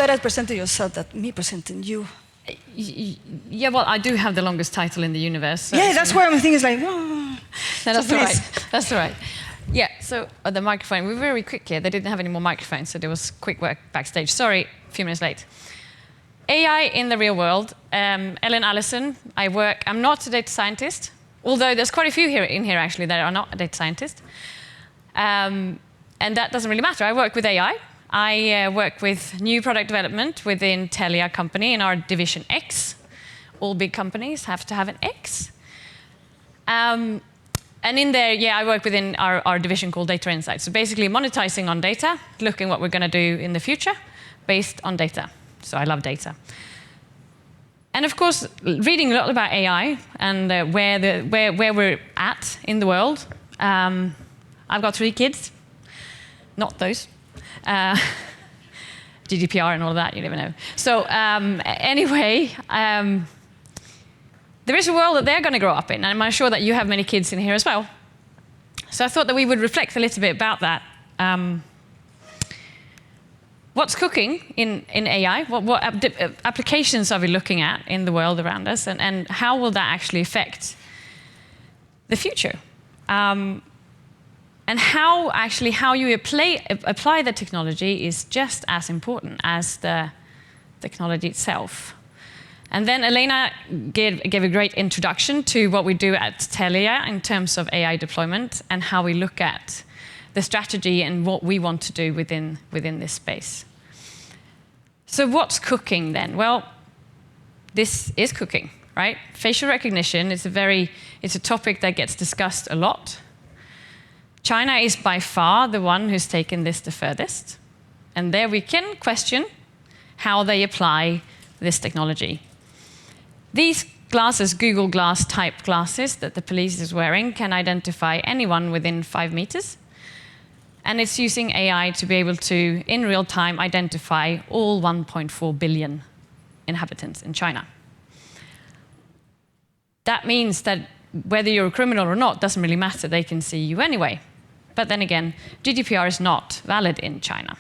better presenting yourself than me presenting you. Yeah, well, I do have the longest title in the universe. So yeah, that's where everything is like, no, that's so all right. That's all right. Yeah, so the microphone, we were very quick here. They didn't have any more microphones, so there was quick work backstage. Sorry, a few minutes late. AI in the real world. Elin Allison, I'm not a data scientist, although there's quite a few in here actually that are not a data scientist. And that doesn't really matter. I work with AI. I work with new product development within Telia company in our division X. All big companies have to have an X. And in there, yeah, I work within our division called Data Insights. So basically monetizing on data, looking what we're going to do in the future based on data. So I love data. And of course, reading a lot about AI and where we're at in the world. I've got 3 kids. Not those. GDPR and all of that, you never know. So anyway, there is a world that they're going to grow up in, and I'm sure that you have many kids in here as well. So I thought that we would reflect a little bit about that. What's cooking in AI? What applications are we looking at in the world around us, and how will that actually affect the future? And how you apply the technology is just as important as the technology itself. And then Elena gave a great introduction to what we do at Telia in terms of AI deployment and how we look at the strategy and what we want to do within this space. So what's cooking then? Well, this is cooking, right? Facial recognition is it's a topic that gets discussed a lot. China is by far the one who's taken this the furthest. And there we can question how they apply this technology. These glasses, Google Glass type glasses that the police is wearing, can identify anyone within 5 meters. And it's using AI to be able to, in real time, identify all 1.4 billion inhabitants in China. That means that whether you're a criminal or not doesn't really matter. They can see you anyway. But then again, GDPR is not valid in China.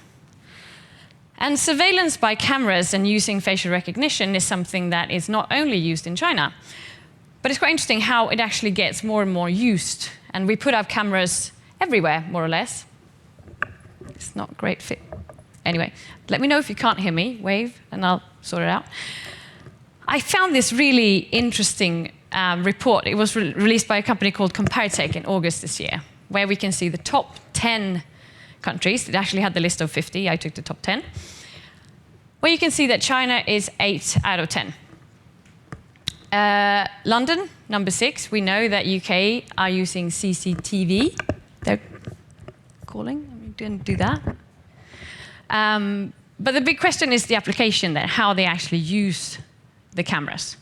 And surveillance by cameras and using facial recognition is something that is not only used in China, but it's quite interesting how it actually gets more and more used. And we put up cameras everywhere, more or less. It's not a great fit. Anyway, let me know if you can't hear me. Wave, and I'll sort it out. I found this really interesting report. It was released by a company called Hyperight in August this year, where we can see the top 10 countries. It actually had the list of 50. I took the top 10. Where you can see that China is 8 out of 10. London, number 6. We know that UK are using CCTV. They're calling. We didn't do that. But the big question is the application there, how they actually use the cameras.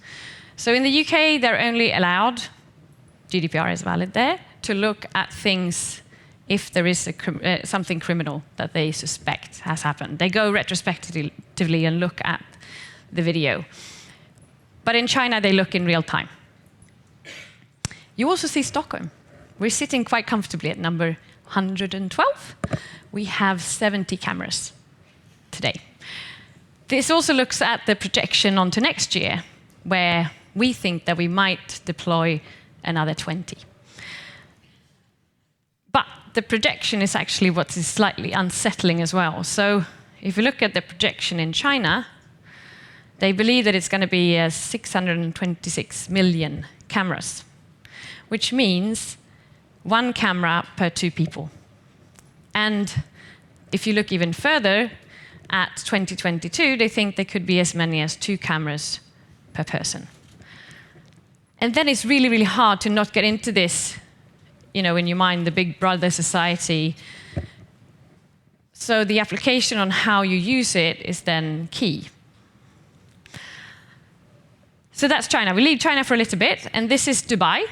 So in the UK, they're only allowed, GDPR is valid there, to look at things if there is something criminal that they suspect has happened. They go retrospectively and look at the video. But in China, they look in real time. You also see Stockholm. We're sitting quite comfortably at number 112. We have 70 cameras today. This also looks at the projection onto next year, where we think that we might deploy another 20. But the projection is actually what is slightly unsettling as well. So if you look at the projection in China, they believe that it's going to be 626 million cameras, which means 1 camera per 2 people. And if you look even further at 2022, they think there could be as many as 2 cameras per person. And then it's really, really hard to not get into this, in your mind, the big brother society. So the application on how you use it is then key. So that's China. We leave China for a little bit, and this is Dubai.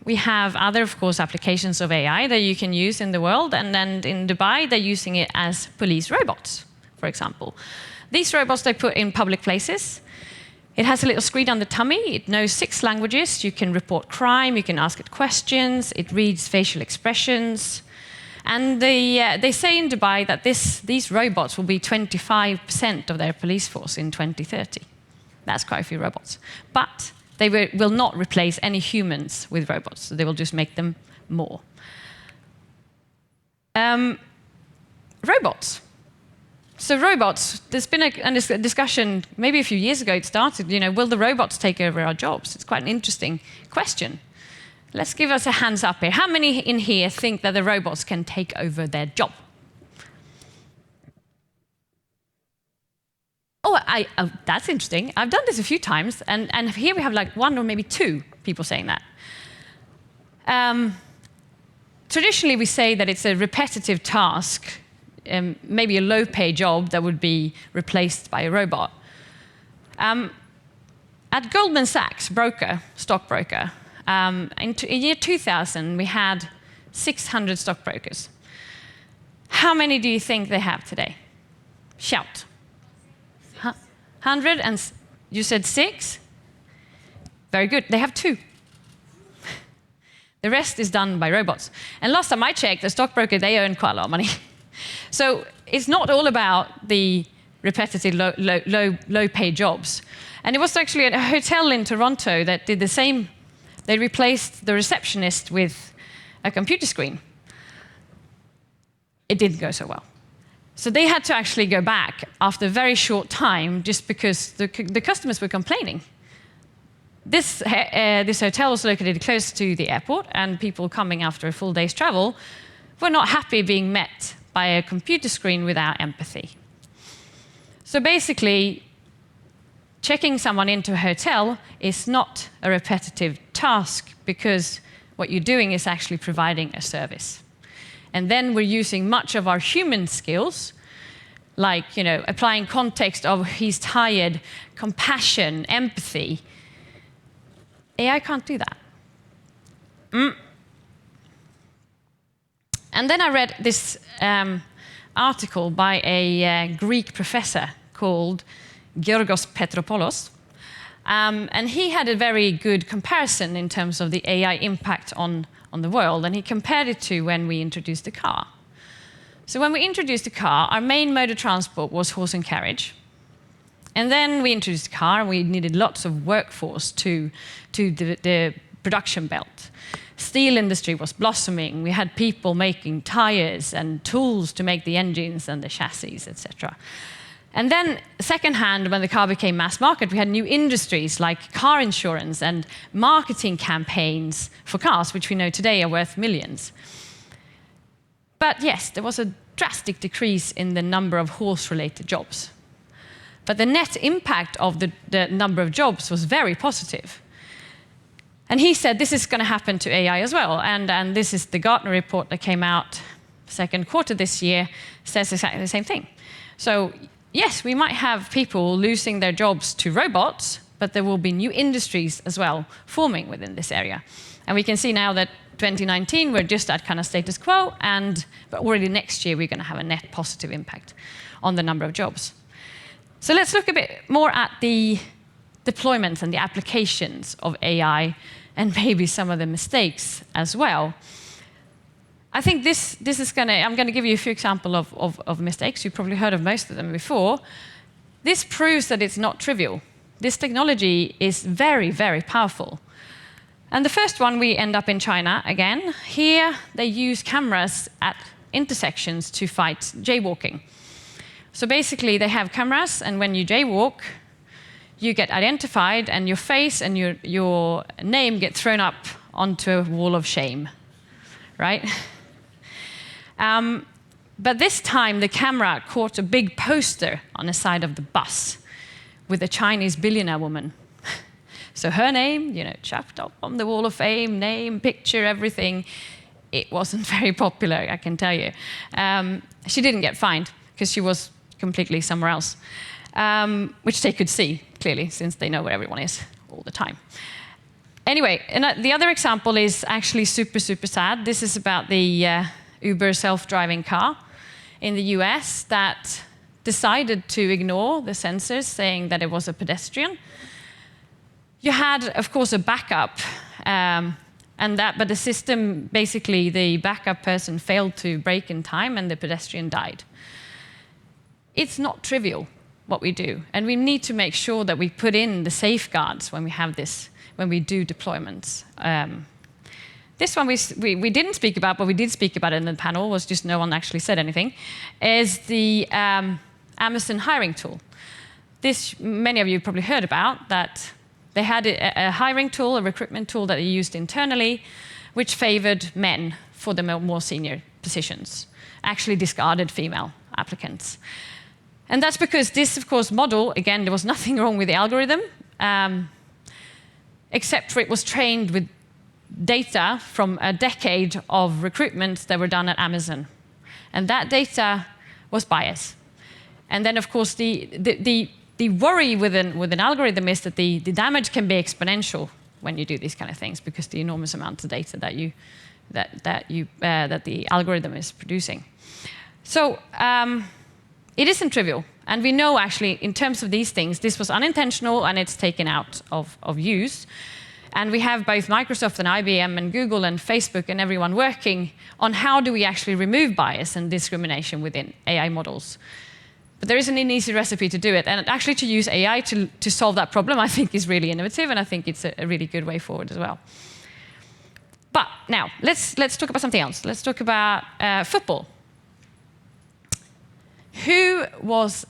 We have other, of course, applications of AI that you can use in the world, and then in Dubai, they're using it as police robots, for example. These robots they put in public places. It has a little screen on the tummy. It knows 6 languages. You can report crime. You can ask it questions. It reads facial expressions. And they say in Dubai that these robots will be 25% of their police force in 2030. That's quite a few robots. But they will not replace any humans with robots. So they will just make them more. Robots. So robots, there's been a discussion, maybe a few years ago it started, will the robots take over our jobs? It's quite an interesting question. Let's give us a hands up here. How many in here think that the robots can take over their job? Oh, that's interesting. I've done this a few times, and here we have like 1 or maybe 2 people saying that. Traditionally, we say that it's a repetitive task, maybe a low-pay job that would be replaced by a robot. At Goldman Sachs, stockbroker, in year 2000, we had 600 stockbrokers. How many do you think they have today? Shout. 100, and you said 6? Very good. They have 2. The rest is done by robots. And last time I checked, the stockbroker, they earn quite a lot of money. So it's not all about the repetitive low-paid jobs. And it was actually a hotel in Toronto that did the same. They replaced the receptionist with a computer screen. It didn't go so well. So they had to actually go back after a very short time just because the customers were complaining. This hotel was located close to the airport, and people coming after a full day's travel were not happy being met by a computer screen without empathy. So basically, checking someone into a hotel is not a repetitive task because what you're doing is actually providing a service. And then we're using much of our human skills, like applying context of he's tired, compassion, empathy. AI can't do that. And then I read this article by a Greek professor called Georgos Petropoulos. And he had a very good comparison in terms of the AI impact on the world. And he compared it to when we introduced the car. So when we introduced the car, our main mode of transport was horse and carriage. And then we introduced the car, and we needed lots of workforce to the production belt. Steel industry was blossoming. We had people making tires and tools to make the engines and the chassis, etc. And then secondhand, when the car became mass market, we had new industries like car insurance and marketing campaigns for cars, which we know today are worth millions. But yes, there was a drastic decrease in the number of horse-related jobs. But the net impact of the number of jobs was very positive. And he said this is going to happen to AI as well. And this is the Gartner report that came out second quarter this year, says exactly the same thing. So yes, we might have people losing their jobs to robots, but there will be new industries as well forming within this area. And we can see now that 2019, we're just at kind of status quo, but already next year, we're going to have a net positive impact on the number of jobs. So let's look a bit more at the deployments and the applications of AI, and maybe some of the mistakes as well. I think this is I'm going to give you a few examples of mistakes. You've probably heard of most of them before. This proves that it's not trivial. This technology is very, very powerful. And the first one, we end up in China again. Here, they use cameras at intersections to fight jaywalking. So basically, they have cameras, and when you jaywalk, you get identified, and your face and your name get thrown up onto a wall of shame, right? But this time, the camera caught a big poster on the side of the bus with a Chinese billionaire woman. So her name, chucked up on the wall of fame, name, picture, everything. It wasn't very popular, I can tell you. She didn't get fined because she was completely somewhere else, which they could see, clearly, since they know where everyone is all the time. Anyway, and the other example is actually super, super sad. This is about the Uber self-driving car in the US that decided to ignore the sensors saying that it was a pedestrian. You had, of course, a backup But the system, basically, the backup person failed to brake in time and the pedestrian died. It's not trivial what we do, and we need to make sure that we put in the safeguards when we have this, when we do deployments. This one we didn't speak about, but we did speak about it in the panel, was just no one actually said anything, is the Amazon hiring tool. This, many of you probably heard about, that they had a hiring tool, a recruitment tool that they used internally, which favored men for the more senior positions, actually discarded female applicants. And that's because this, of course, model, again, there was nothing wrong with the algorithm, except for it was trained with data from a decade of recruitments that were done at Amazon. And that data was biased. And then, of course, the worry with an algorithm is that the damage can be exponential when you do these kind of things, because the enormous amount of data that the algorithm is producing. So it isn't trivial. And we know, actually, in terms of these things, this was unintentional and it's taken out of use. And we have both Microsoft and IBM and Google and Facebook and everyone working on how do we actually remove bias and discrimination within AI models. But there isn't an easy recipe to do it. And actually to use AI to solve that problem, I think, is really innovative, and I think it's a really good way forward as well. But now, let's talk about something else. Let's talk about football. Who is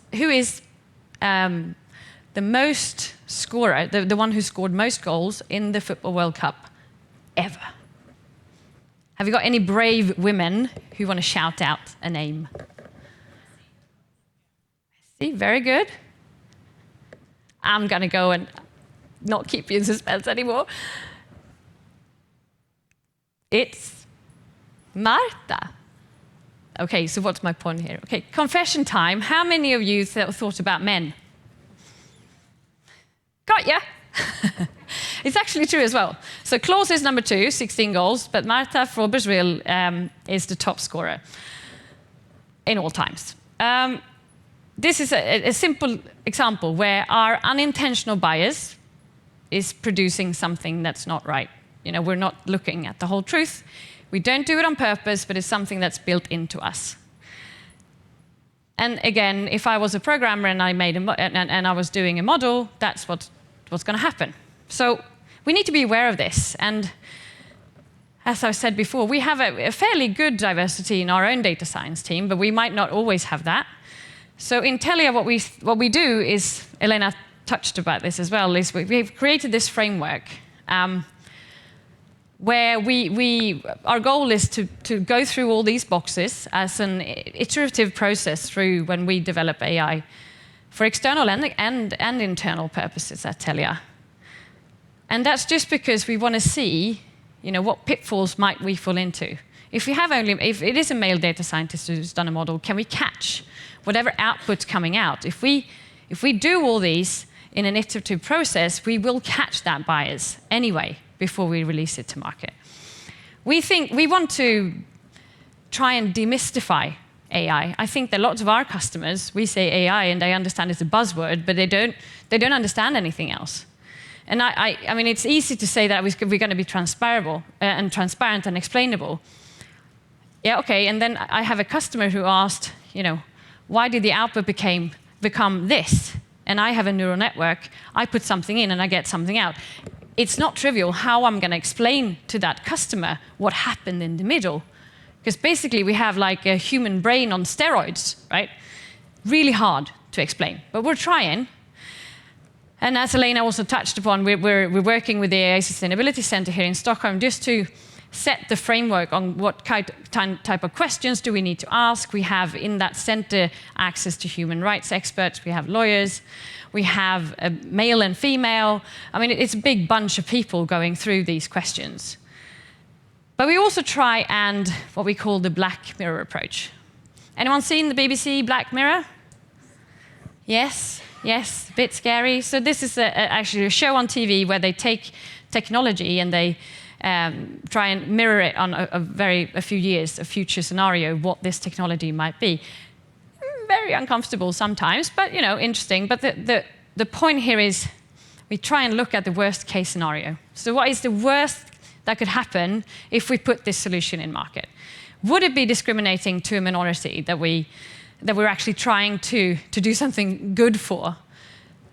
the most scorer, the one who scored most goals in the Football World Cup ever? Have you got any brave women who want to shout out a name? See, very good. I'm going to go and not keep you in suspense anymore. It's Marta. Okay, so what's my point here? Okay, confession time. How many of you thought about men? Got ya. It's actually true as well. So Klaus is number 2, 16 goals, but Marta for Brazil is the top scorer in all times. This is a simple example where our unintentional bias is producing something that's not right. You know, we're not looking at the whole truth. We don't do it on purpose, but it's something that's built into us. And again, if I was a programmer and I was doing a model, that's what's going to happen. So we need to be aware of this. And as I said before, we have a fairly good diversity in our own data science team, but we might not always have that. So in Telia, what we do is, Elena touched about this as well, is we've created this framework where our goal is to go through all these boxes as an iterative process through when we develop AI for external and internal purposes at Telia. And that's just because we want to see, you know, what pitfalls might we fall into. If it is a male data scientist who's done a model, can we catch whatever output's coming out? If we do all these in an iterative process, we will catch that bias anyway before we release it to market. We want to try and demystify AI. I think that lots of our customers, we say AI and they understand it's a buzzword, but they don't understand anything else. And I mean, it's easy to say that we're going to be transparent and explainable. Yeah, okay, and then I have a customer who asked, you know, why did the output become this? And I have a neural network, I put something in and I get something out. It's not trivial how I'm going to explain to that customer what happened in the middle. Because basically we have like a human brain on steroids, right? Really hard to explain, but we're trying. And as Elena also touched upon, we're working with the AI Sustainability Center here in Stockholm just to set the framework on what type of questions do we need to ask. We have in that center access to human rights experts. We have lawyers. We have a male and female. I mean, it's a big bunch of people going through these questions. But we also try and what we call the Black Mirror approach. Anyone seen the BBC Black Mirror? Yes, a bit scary. So this is actually a show on TV where they take technology and they try and mirror it on a few years, a future scenario, what this technology might be. Very uncomfortable sometimes, but you know, interesting. But the point here is we try and look at the worst case scenario. So what is the worst that could happen if we put this solution in market? Would it be discriminating to a minority that we're actually trying to do something good for?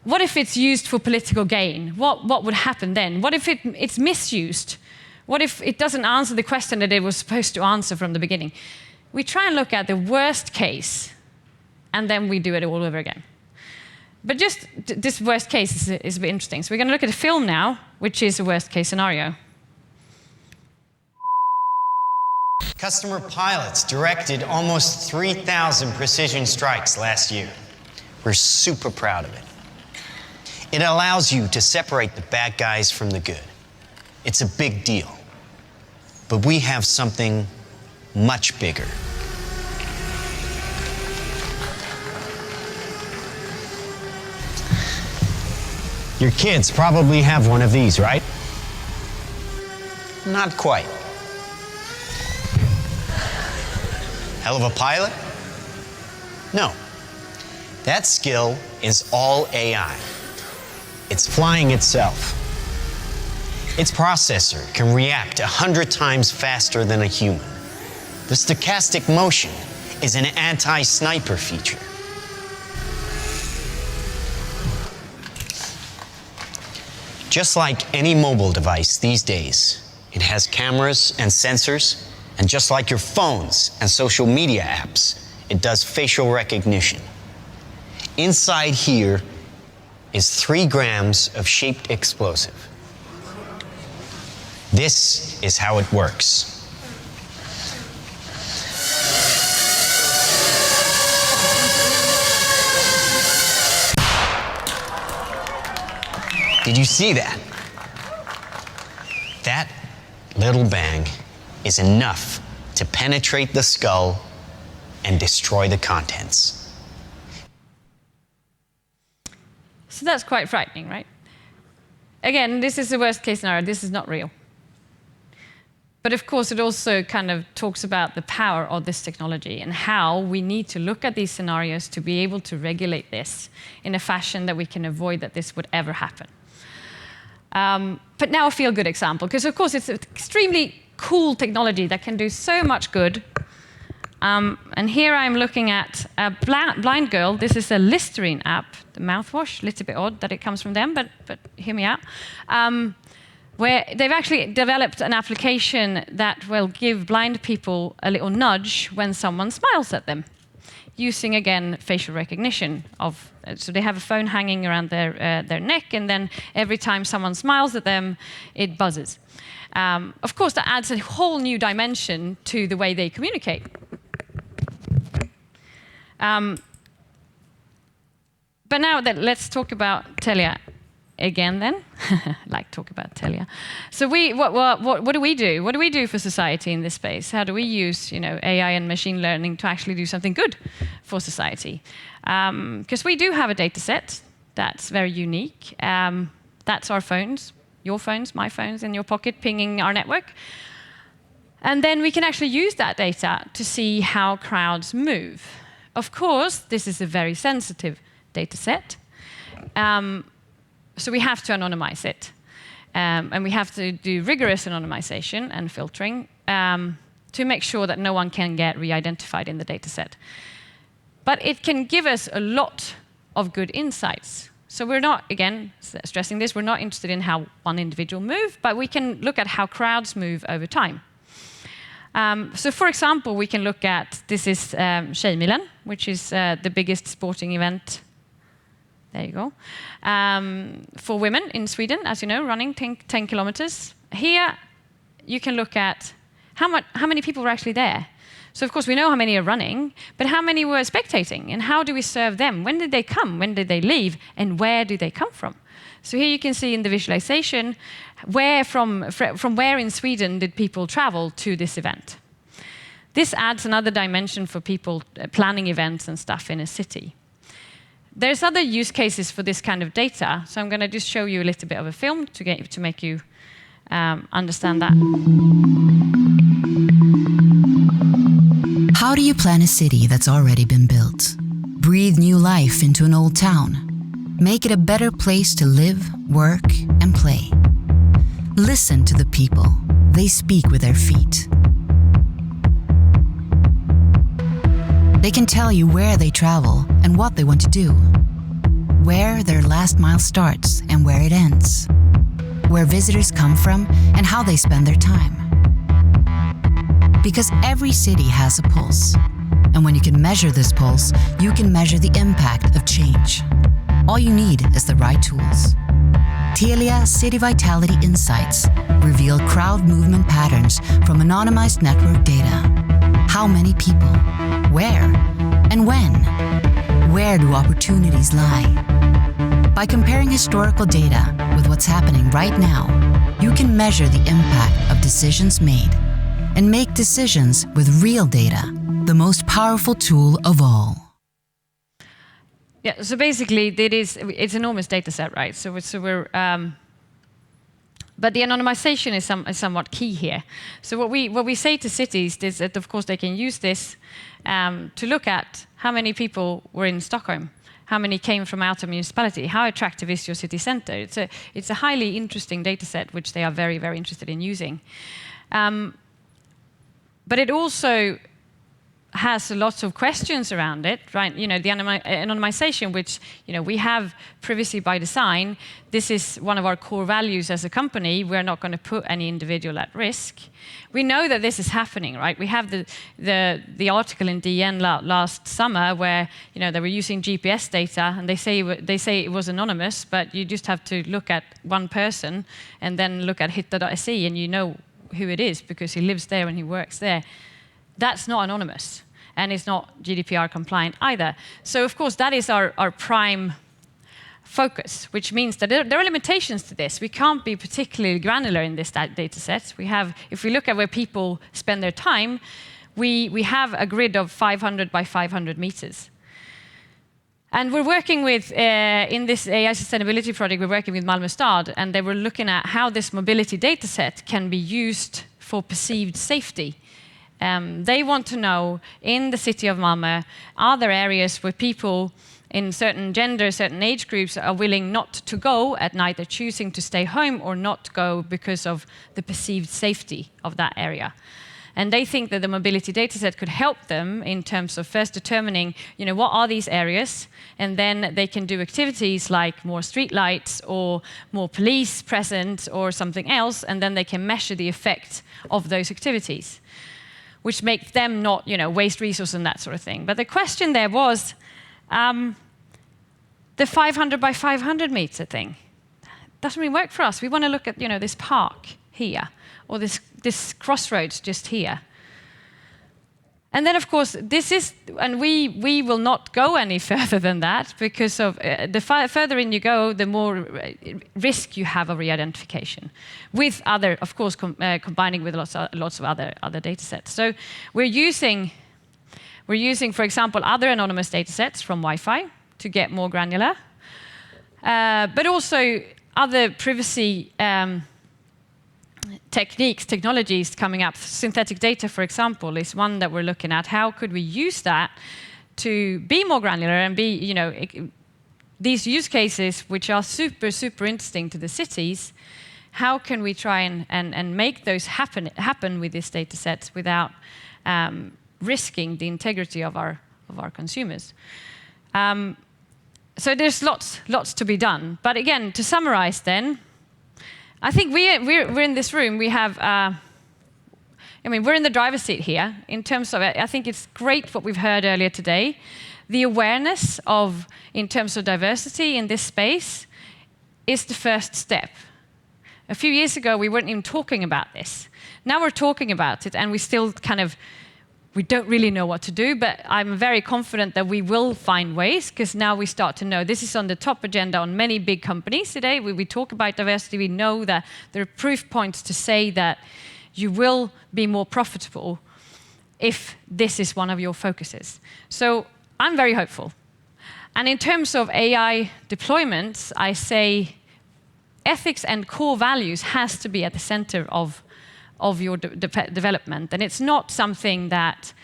What if it's used for political gain? What would happen then? What if it's misused? What if it doesn't answer the question that it was supposed to answer from the beginning? We try and look at the worst case, and then we do it all over again. But just this worst case is a bit interesting. So we're going to look at a film now, which is a worst case scenario. Customer pilots directed almost 3,000 precision strikes last year. We're super proud of it. It allows you to separate the bad guys from the good. It's a big deal. But we have something much bigger. Your kids probably have one of these, right? Not quite. Hell of a pilot? No. That skill is all AI. It's flying itself. Its processor can react 100 times faster than a human. The stochastic motion is an anti-sniper feature. Just like any mobile device these days, it has cameras and sensors, and just like your phones and social media apps, it does facial recognition. Inside here is 3 grams of shaped explosive. This is how it works. Did you see that? That little bang is enough to penetrate the skull and destroy the contents. So that's quite frightening, right? Again, this is the worst case scenario. This is not real. But of course, it also kind of talks about the power of this technology and how we need to look at these scenarios to be able to regulate this in a fashion that we can avoid that this would ever happen. But now a feel-good example, because of course it's an extremely cool technology that can do so much good. And here I'm looking at a blind girl. This is a Listerine app, the mouthwash. A little bit odd that it comes from them, but hear me out. Where they've actually developed an application that will give blind people a little nudge when someone smiles at them, using, again, facial recognition. So they have a phone hanging around their neck, and then every time someone smiles at them, it buzzes. Of course, that adds a whole new dimension to the way they communicate. But now let's talk about Telia again then. Like talk about Telia. So what do we do? What do we do for society in this space? How do we use AI and machine learning to actually do something good for society? Because we do have a data set that's very unique. That's our phones, your phones, my phones in your pocket, pinging our network. And then we can actually use that data to see how crowds move. Of course, this is a very sensitive data set. So we have to anonymize it. And we have to do rigorous anonymization and filtering to make sure that no one can get re-identified in the data set. But it can give us a lot of good insights. So we're not, again, stressing this, we're not interested in how one individual moves, but we can look at how crowds move over time. So for example, we can look at, this is Tjejmilen, which is the biggest sporting event, there you go, for women in Sweden, as you know, running 10 kilometers. Here, you can look at how many people were actually there. So of course, we know how many are running, but how many were spectating, and how do we serve them? When did they come? When did they leave? And where do they come from? So here you can see in the visualization, from where in Sweden did people travel to this event? This adds another dimension for people planning events and stuff in a city. There's other use cases for this kind of data, so I'm going to just show you a little bit of a film to make you understand that. How do you plan a city that's already been built? Breathe new life into an old town. Make it a better place to live, work, and play. Listen to the people. they speak with their feet. They can tell you where they travel and what they want to do, where their last mile starts and where it ends, where visitors come from and how they spend their time. Because every city has a pulse, and when you can measure this pulse, you can measure the impact of change. All you need is the right tools. Telia City Vitality Insights reveal crowd movement patterns from anonymized network data. How many people? Where? And when? Where do opportunities lie? By comparing historical data with what's happening right now, you can measure the impact of decisions made and make decisions with real data, the most powerful tool of all. Yeah, so basically, it's enormous data set, right? So we're but the anonymization is somewhat key here. So what we say to cities is that, of course, they can use this to look at how many people were in Stockholm, how many came from outer municipality, how attractive is your city center. It's a highly interesting data set, which they are very, very interested in using. But it also has a lot of questions around it, right? You know, the anonymization, which, you know, we have privacy by design. This is one of our core values as a company. We're not going to put any individual at risk. We know that this is happening, right? We have the article in DN last summer where, you know, they were using GPS data, and they say it was anonymous, but you just have to look at one person and then look at hitta.se, and you know who it is because he lives there and he works there. That's not anonymous, and it's not GDPR compliant either. So, of course, that is our prime focus, which means that there are limitations to this. We can't be particularly granular in this data set. If we look at where people spend their time, we have a grid of 500 by 500 meters. And we're working with, in this AI sustainability project, we're working with Malmö Stad, and they were looking at how this mobility data set can be used for perceived safety. They want to know, in the city of Malmö, are there areas where people in certain gender, certain age groups are willing not to go at night, they're choosing to stay home or not go because of the perceived safety of that area. And they think that the mobility dataset could help them in terms of first determining, you know, what are these areas, and then they can do activities like more street lights or more police present or something else, and then they can measure the effect of those activities, which makes them not, you know, waste resources and that sort of thing. But the question there was, the 500 by 500 meter thing doesn't really work for us. We want to look at, you know, this park here, or this crossroads just here. And then, of course, this is, and we will not go any further than that, because of the further in you go, the more risk you have of re-identification, with other, of course, combining with lots of other data sets. So we're using, for example, other anonymous data sets from Wi-Fi to get more granular, but also other privacy technologies coming up. Synthetic data, for example, is one that we're looking at. How could we use that to be more granular and be, you know, these use cases which are super, super interesting to the cities, how can we try and make those happen with these data sets without risking the integrity of our consumers? So there's lots to be done. But again, to summarize then, I think we're in this room, we have, I mean, we're in the driver's seat here in terms of, I think it's great what we've heard earlier today. The awareness of, in terms of diversity in this space, is the first step. A few years ago, we weren't even talking about this. Now we're talking about it, and we still kind of, we don't really know what to do, but I'm very confident that we will find ways, because now we start to know. This is on the top agenda on many big companies today. We talk about diversity. We know that there are proof points to say that you will be more profitable if this is one of your focuses. So I'm very hopeful. And in terms of AI deployments, I say ethics and core values has to be at the center of your development. And it's not something that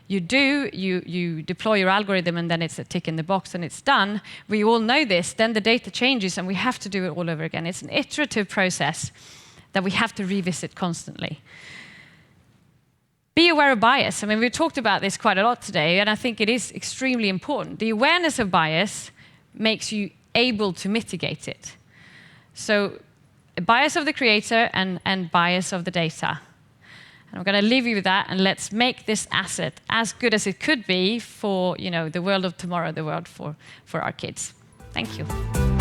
you do, you deploy your algorithm and then it's a tick in the box and it's done. We all know this, then the data changes and we have to do it all over again. It's an iterative process that we have to revisit constantly. Be aware of bias. I mean, we've talked about this quite a lot today, and I think it is extremely important. The awareness of bias makes you able to mitigate it. So, bias of the creator and bias of the data. And I'm going to leave you with that, and let's make this asset as good as it could be for, the world of tomorrow, the world for our kids. Thank you.